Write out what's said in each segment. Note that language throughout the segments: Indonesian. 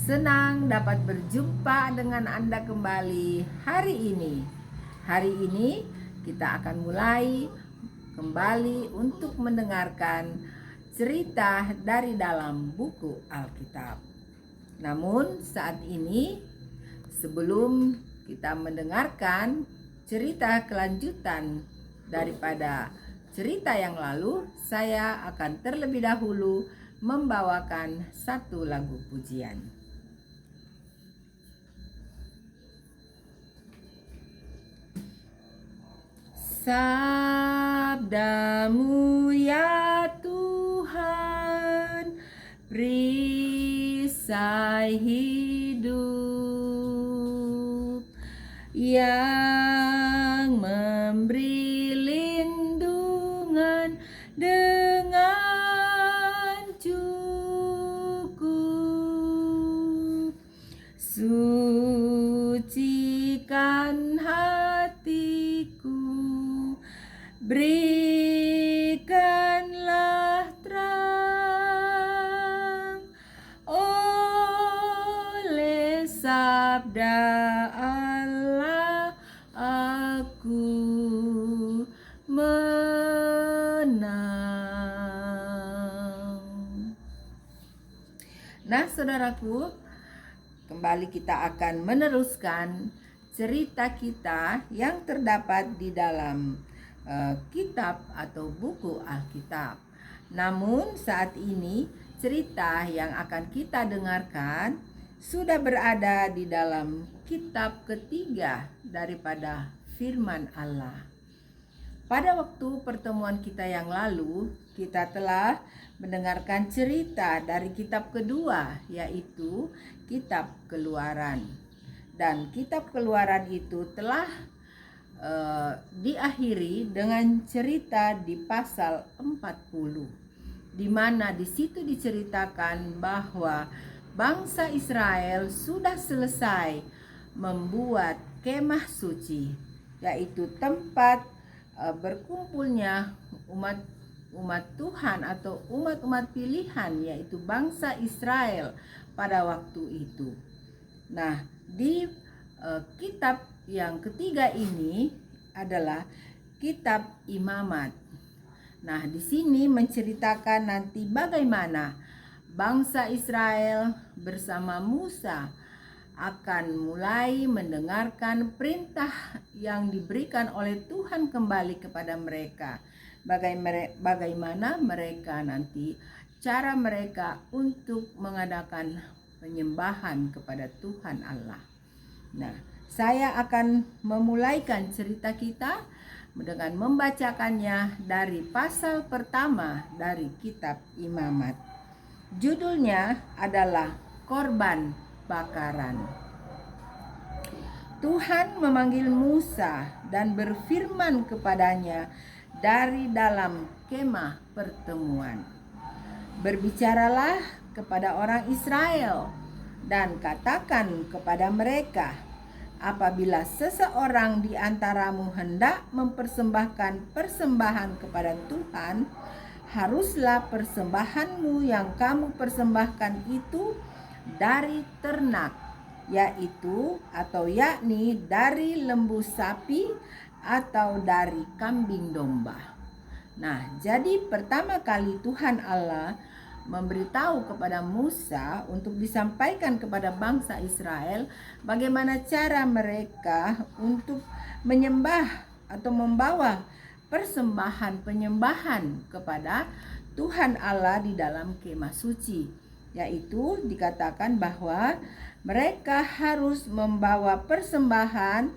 Senang dapat berjumpa dengan Anda kembali hari ini. Hari ini kita akan mulai kembali untuk mendengarkan cerita dari dalam buku Alkitab. Namun saat ini, sebelum kita mendengarkan cerita kelanjutan daripada cerita yang lalu, saya akan terlebih dahulu membawakan satu lagu pujian. Sabdamu ya Tuhan, perisai hidup yang memberi lindungan dengan cukup. Sucikan hatiku, berikanlah terang oleh sabda Allah, aku menang. Nah, saudaraku, kembali kita akan meneruskan cerita kita yang terdapat di dalam kitab atau buku Alkitab. Namun saat ini cerita yang akan kita dengarkan sudah berada di dalam kitab ketiga daripada firman Allah. Pada waktu pertemuan kita yang lalu, kita telah mendengarkan cerita dari kitab kedua, yaitu kitab Keluaran. Dan kitab Keluaran itu telah diakhiri dengan cerita di pasal 40, di mana di situ diceritakan bahwa bangsa Israel sudah selesai membuat kemah suci, yaitu tempat berkumpulnya umat Tuhan atau umat-umat pilihan, yaitu bangsa Israel pada waktu itu. Nah, di kitab yang ketiga ini adalah kitab Imamat. Nah, di sini menceritakan nanti bagaimana bangsa Israel bersama Musa akan mulai mendengarkan perintah yang diberikan oleh Tuhan kembali kepada mereka. Bagaimana mereka nanti cara mereka untuk mengadakan penyembahan kepada Tuhan Allah. Nah, saya akan memulaikan cerita kita dengan membacakannya dari pasal pertama dari kitab Imamat. Judulnya adalah Korban Bakaran. Tuhan memanggil Musa dan berfirman kepadanya dari dalam kemah pertemuan. Berbicaralah kepada orang Israel dan katakan kepada mereka, apabila seseorang di antaramu hendak mempersembahkan persembahan kepada Tuhan, haruslah persembahanmu yang kamu persembahkan itu dari ternak, yakni dari lembu sapi atau dari kambing domba. Nah, jadi pertama kali Tuhan Allah memberitahu kepada Musa untuk disampaikan kepada bangsa Israel bagaimana cara mereka untuk menyembah atau membawa persembahan penyembahan kepada Tuhan Allah di dalam kemah suci, yaitu dikatakan bahwa mereka harus membawa persembahan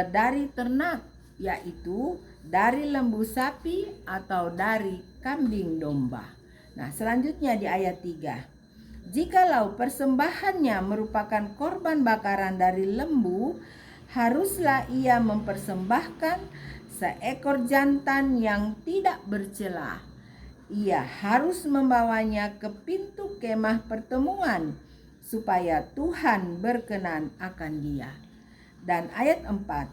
dari ternak, yaitu dari lembu sapi atau dari kambing domba. Nah, selanjutnya di ayat 3. Jikalau persembahannya merupakan korban bakaran dari lembu, haruslah ia mempersembahkan seekor jantan yang tidak bercela. Ia harus membawanya ke pintu kemah pertemuan, supaya Tuhan berkenan akan dia. Dan ayat 4.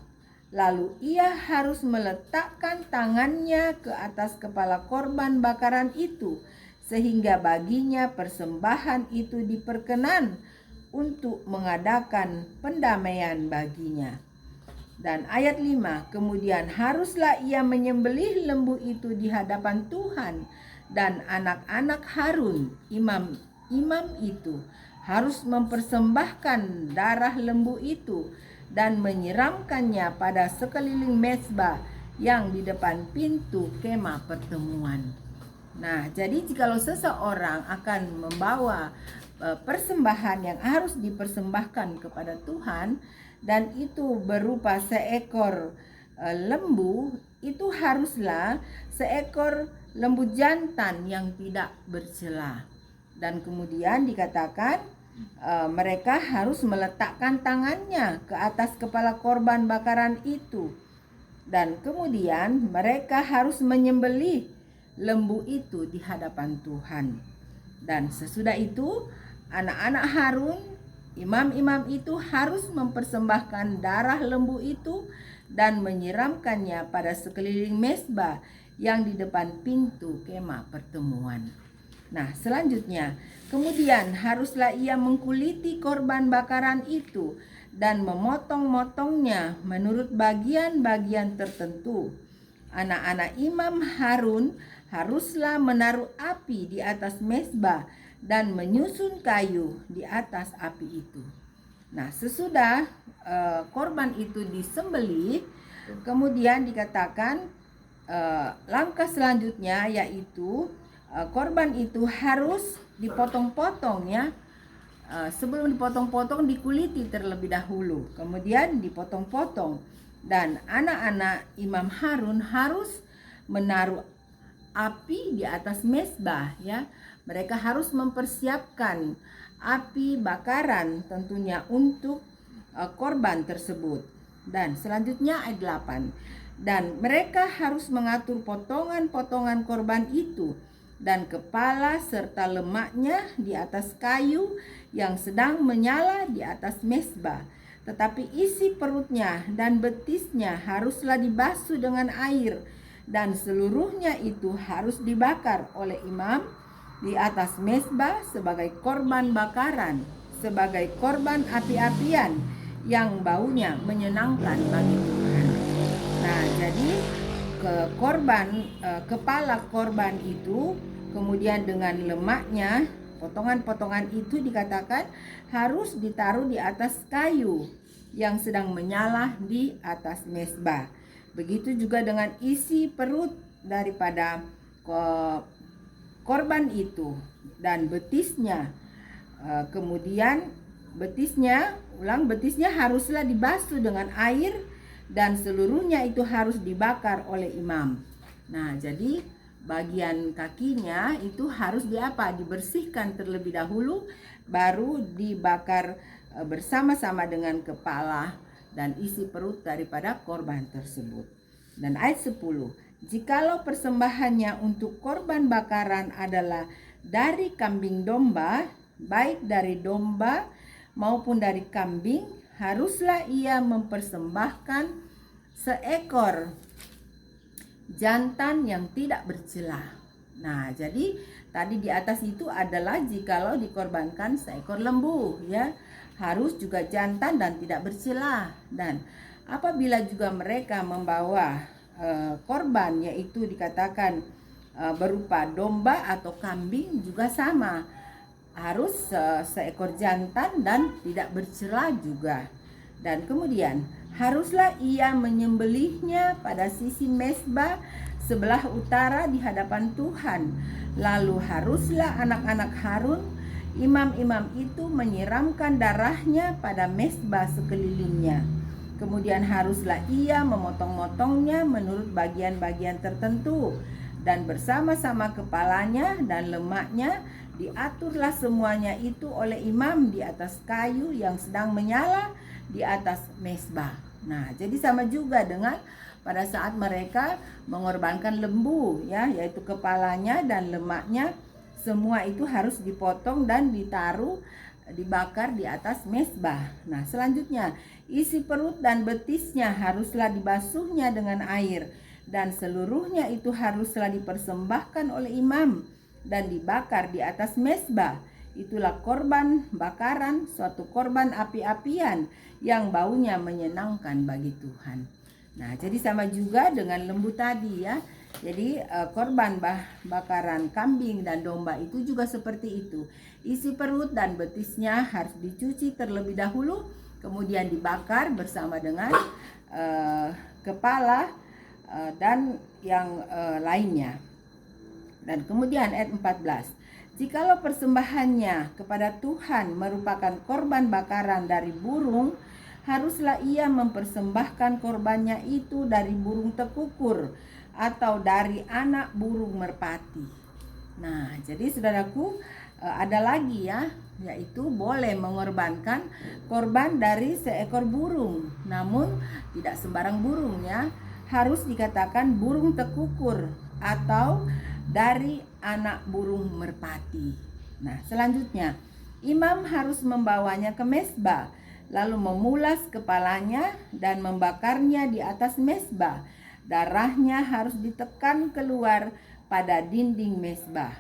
Lalu ia harus meletakkan tangannya ke atas kepala korban bakaran itu, sehingga baginya persembahan itu diperkenan untuk mengadakan pendamaian baginya. Dan ayat 5, kemudian haruslah ia menyembelih lembu itu di hadapan Tuhan, dan anak-anak Harun, imam itu, harus mempersembahkan darah lembu itu dan menyiramkannya pada sekeliling mezbah yang di depan pintu kemah pertemuan. Nah, jadi jikalau seseorang akan membawa persembahan yang harus dipersembahkan kepada Tuhan, dan itu berupa seekor lembu, itu haruslah seekor lembu jantan yang tidak bercela. Dan kemudian dikatakan mereka harus meletakkan tangannya ke atas kepala korban bakaran itu, dan kemudian mereka harus menyembelih lembu itu di hadapan Tuhan. Dan sesudah itu anak-anak Harun, imam-imam itu harus mempersembahkan darah lembu itu dan menyiramkannya pada sekeliling mezbah yang di depan pintu kemah pertemuan. Nah, selanjutnya, kemudian haruslah ia mengkuliti korban bakaran itu dan memotong-motongnya menurut bagian-bagian tertentu. Anak-anak imam Harun haruslah menaruh api di atas mezbah dan menyusun kayu di atas api itu. Nah, sesudah korban itu disembelih, kemudian dikatakan langkah selanjutnya yaitu korban itu harus dipotong-potong ya. Sebelum dipotong-potong dikuliti terlebih dahulu, kemudian dipotong-potong, dan anak-anak imam Harun harus menaruh api di atas mezbah ya. Mereka harus mempersiapkan api bakaran tentunya untuk korban tersebut. Dan selanjutnya ayat 8, dan mereka harus mengatur potongan-potongan korban itu dan kepala serta lemaknya di atas kayu yang sedang menyala di atas mezbah. Tetapi isi perutnya dan betisnya haruslah dibasuh dengan air, dan seluruhnya itu harus dibakar oleh imam di atas mezbah sebagai korban bakaran, sebagai korban api-apian yang baunya menyenangkan bagi Tuhan. Nah, jadi kepala korban itu kemudian dengan lemaknya, potongan-potongan itu dikatakan harus ditaruh di atas kayu yang sedang menyala di atas mezbah. Begitu juga dengan isi perut daripada korban itu dan betisnya. Kemudian betisnya haruslah dibasuh dengan air, dan seluruhnya itu harus dibakar oleh imam. Nah, jadi bagian kakinya itu harus dibersihkan terlebih dahulu, baru dibakar bersama-sama dengan kepala dan isi perut daripada korban tersebut. Dan ayat 10, jikalau persembahannya untuk korban bakaran adalah dari kambing domba, baik dari domba maupun dari kambing, haruslah ia mempersembahkan seekor jantan yang tidak bercela. Nah, jadi tadi di atas itu adalah jikalau dikorbankan seekor lembu ya, harus juga jantan dan tidak bercela. Dan apabila juga mereka membawa korban yaitu dikatakan berupa domba atau kambing juga sama, harus seekor jantan dan tidak bercela juga. Dan kemudian haruslah ia menyembelihnya pada sisi mezbah sebelah utara di hadapan Tuhan. Lalu haruslah anak-anak Harun, imam-imam itu menyiramkan darahnya pada mezbah sekelilingnya. Kemudian haruslah ia memotong-motongnya menurut bagian-bagian tertentu, dan bersama-sama kepalanya dan lemaknya diaturlah semuanya itu oleh imam di atas kayu yang sedang menyala di atas mezbah. Nah, jadi sama juga dengan pada saat mereka mengorbankan lembu ya, yaitu kepalanya dan lemaknya, semua itu harus dipotong dan dibakar di atas mezbah. Nah, selanjutnya isi perut dan betisnya haruslah dibasuhnya dengan air, dan seluruhnya itu haruslah dipersembahkan oleh imam dan dibakar di atas mezbah itulah korban bakaran, suatu korban api-apian yang baunya menyenangkan bagi Tuhan. Nah, jadi sama juga dengan lembu tadi ya. Jadi korban bakaran kambing dan domba itu juga seperti itu. Isi perut dan betisnya harus dicuci terlebih dahulu, kemudian dibakar bersama dengan kepala dan yang lainnya. Dan kemudian ayat 14. Jikalau persembahannya kepada Tuhan merupakan korban bakaran dari burung, haruslah ia mempersembahkan korbannya itu dari burung tekukur atau dari anak burung merpati. Nah, jadi saudaraku, ada lagi ya, yaitu boleh mengorbankan korban dari seekor burung. Namun tidak sembarang burung ya, harus dikatakan burung tekukur atau dari anak burung merpati. Nah, selanjutnya imam harus membawanya ke mezbah, lalu memulas kepalanya dan membakarnya di atas mezbah. Darahnya harus ditekan keluar pada dinding mezbah.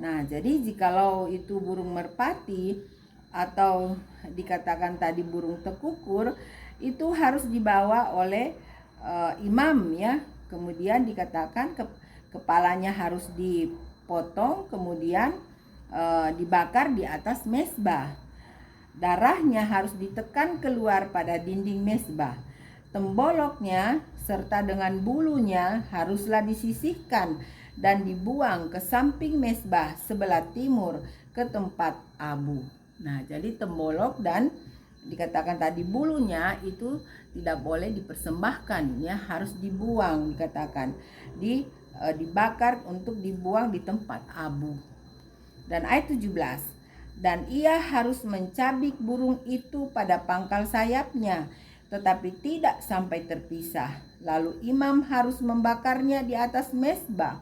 Nah, jadi jikalau itu burung merpati atau dikatakan tadi burung tekukur, itu harus dibawa oleh imam ya. Kemudian dikatakan kepalanya harus dipotong, kemudian dibakar di atas mezbah. Darahnya harus ditekan keluar pada dinding mezbah. Temboloknya serta dengan bulunya haruslah disisihkan dan dibuang ke samping mezbah sebelah timur ke tempat abu. Nah, jadi tembolok dan dikatakan tadi bulunya itu tidak boleh dipersembahkan ya, harus dibuang, dikatakan dibakar untuk dibuang di tempat abu. Dan ayat 17. Dan ia harus mencabik burung itu pada pangkal sayapnya, tetapi tidak sampai terpisah. Lalu imam harus membakarnya di atas mezbah,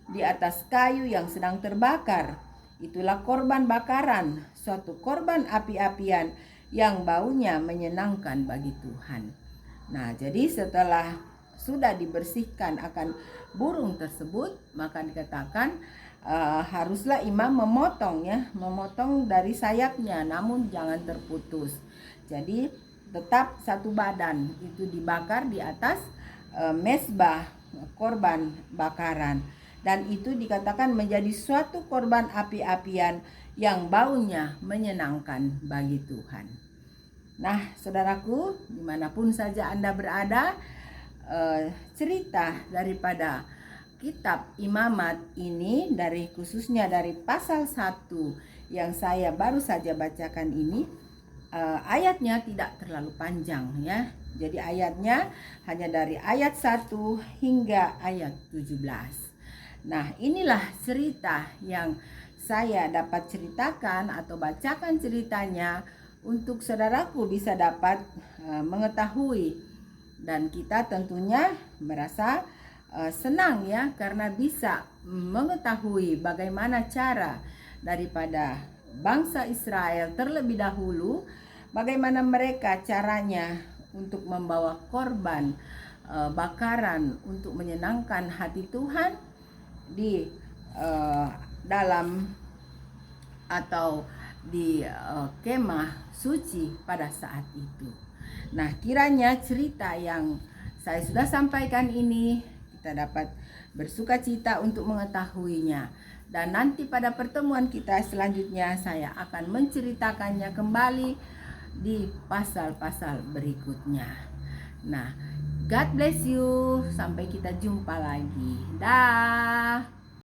di atas kayu yang sedang terbakar. Itulah korban bakaran, suatu korban api-apian yang baunya menyenangkan bagi Tuhan. Nah, jadi setelah sudah dibersihkan akan burung tersebut, maka dikatakan haruslah imam memotong dari sayapnya, namun jangan terputus. Jadi tetap satu badan itu dibakar di atas mezbah korban bakaran, dan itu dikatakan menjadi suatu korban api-apian yang baunya menyenangkan bagi Tuhan. Nah, saudaraku, dimanapun saja Anda berada, cerita daripada kitab Imamat ini, khususnya dari pasal 1 yang saya baru saja bacakan ini, ayatnya tidak terlalu panjang ya. Jadi ayatnya hanya dari ayat 1 hingga ayat 17. Nah, inilah cerita yang saya dapat ceritakan atau bacakan ceritanya untuk saudaraku bisa dapat mengetahui, dan kita tentunya merasa senang ya, karena bisa mengetahui bagaimana cara daripada bangsa Israel terlebih dahulu, bagaimana mereka caranya untuk membawa korban bakaran untuk menyenangkan hati Tuhan di dalam atau di kemah suci pada saat itu. Nah, kiranya cerita yang saya sudah sampaikan ini kita dapat bersuka cita untuk mengetahuinya, dan nanti pada pertemuan kita selanjutnya saya akan menceritakannya kembali di pasal-pasal berikutnya. Nah, God bless you, sampai kita jumpa lagi. Dah.